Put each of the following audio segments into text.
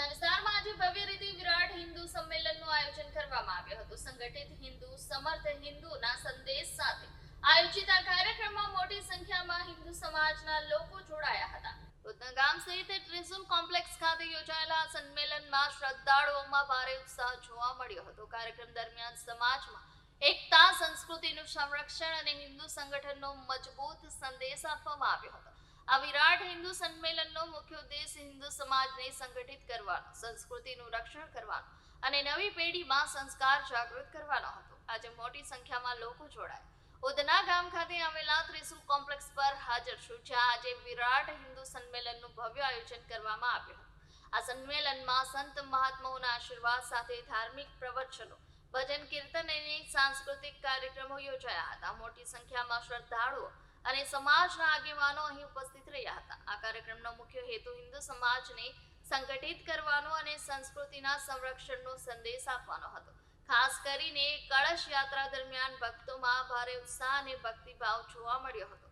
ઉધના વિસ્તારમાં આજે ભવ્ય રીતે વિરાટ હિન્દુ સંમેલનનું આયોજન કરવામાં આવ્યું હતું। સંગઠિત હિન્દુ સમર્થ હિન્દુના સંદેશ સાથે આયોજિત આ કાર્યક્રમમાં મોટી સંખ્યામાં હિન્દુ સમાજના લોકો જોડાયા હતા। ઉધના ગામ સહિત ત્રિશુલ કોમ્પ્લેક્સ ખાતે યોજાયેલા આ સંમેલનમાં શ્રદ્ધાળુઓમાં ભારે ઉત્સાહ જોવા મળ્યો હતો। કાર્યક્રમ દરમિયાન સમાજમાં એકતા, સંસ્કૃતિનું સંરક્ષણ અને હિન્દુ સંગઠનનો મજબૂત સંદેશ આપવામાં આવ્યો હતો। આ વિરાટ હિન્દુ સંમેલનનો મુખ્ય ઉદ્દેશ હિન્દુ સમાજને સંગઠિત કરવાનો, સંસ્કૃતિનું રક્ષણ કરવાનો અને નવી પેઢીમાં સંસ્કાર જાગૃત કરવાનો હતો। આજે મોટી સંખ્યામાં લોકો જોડાયા। ઉધના ગામ ખાતે આવેલા ત્રિશુલ કોમ્પ્લેક્સ પર હાજર છું, જ્યાં આજે વિરાટ હિન્દુ સંમેલનનું ભવ્ય આયોજન કરવામાં આવ્યું હતું। આ સંમેલનમાં સંત મહાત્માઓના આશીર્વાદ સાથે ધાર્મિક પ્રવચનો, ભજન કીર્તન અને સાંસ્કૃતિક કાર્યક્રમો યોજાયા હતા। મોટી સંખ્યામાં શ્રદ્ધાળુઓ અને સમાજના આગેવાનો અહીં ઉપસ્થિત રહ્યા હતા। આ કાર્યક્રમનો મુખ્ય હેતુ હિન્દુ સમાજને સંગઠિત કરવાનો અને સંસ્કૃતિના સંરક્ષણનો સંદેશ આપવાનો હતો। ખાસ કરીને કળશ યાત્રા દરમિયાન ભક્તોમાં ભારે ઉત્સાહ અને ભક્તિભાવ જોવા મળ્યો હતો।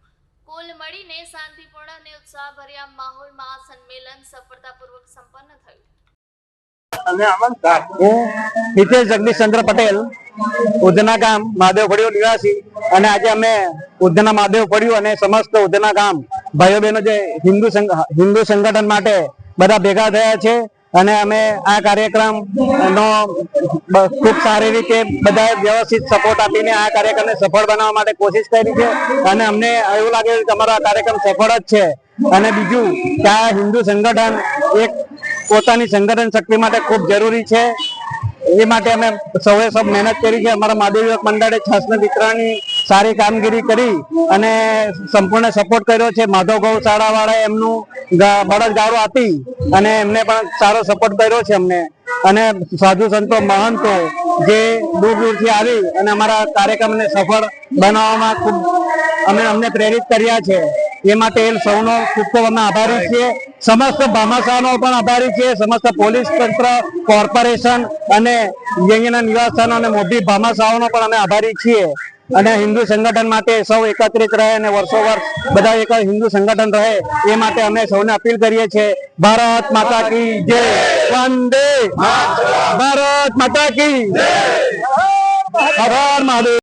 કુલ મળીને શાંતિપૂર્ણ અને ઉત્સાહભર્યા માહોલમાં આ સંમેલન સફળતાપૂર્વક સંપન્ન થયું। હું હિતેશ જગદીશચંદ્ર પટેલ, ઉધના ગામ મહાદેવ ફળિયો નિવાસી, અને આજે અમે ઉધના મહાદેવ ફળિયો અને સમસ્ત ઉધના ગામ ભાઈઓ બહેનો જે હિન્દુ સંગઠન માટે બધા ભેગા થયા છે અને અમે આ કાર્યક્રમ નો ખૂબ સારી રીતે બધા વ્યવસ્થિત સપોર્ટ આપીને આ કાર્યક્રમને સફળ બનાવવા માટે કોશિશ કરી છે અને અમને એવું લાગે કે અમારો આ કાર્યક્રમ સફળ જ છે। અને બીજું કે આ હિન્દુ સંગઠન એક પોતાની સંગઠન શક્તિ માટે ખૂબ જરૂરી છે, એ માટે અમે સૌએ સૌ મહેનત કરી છે। અમારા મહાદેવ યુવક મંડળે છાસના વિતરણની સારી કામગીરી કરી અને સંપૂર્ણ સપોર્ટ કર્યો છે। માધવ ગૌશાળા વાળાએ એમનું બળદગાડો આપી અને એમને પણ સારો સપોર્ટ કર્યો છે અમને। અને સાધુ સંતો, મહંતો જે દૂર દૂરથી આવી અને અમારા કાર્યક્રમને સફળ બનાવવામાં ખૂબ અમને પ્રેરિત કર્યા છે, એ માટે સૌનો ખૂબ ખૂબ અમે આભારી છીએ। સમસ્ત ભામાશાહનો પણ આભારી છીએ, સમસ્ત પોલીસ તંત્ર, કોર્પોરેશન અને અહીંયાના નિવાસસ્થાનો અને મોભી ભામાશાહોનો પણ અમે આભારી છીએ। અને હિન્દુ સંગઠન માટે સૌ એકત્રિત રહે અને વર્ષો વર્ષ બધા એક હિન્દુ સંગઠન રહે એ માટે અમે સૌને અપીલ કરીએ છીએ। ભારત માતા કી જય, વંદે ભારત માતા કી જય, હર હર મહાદેવ।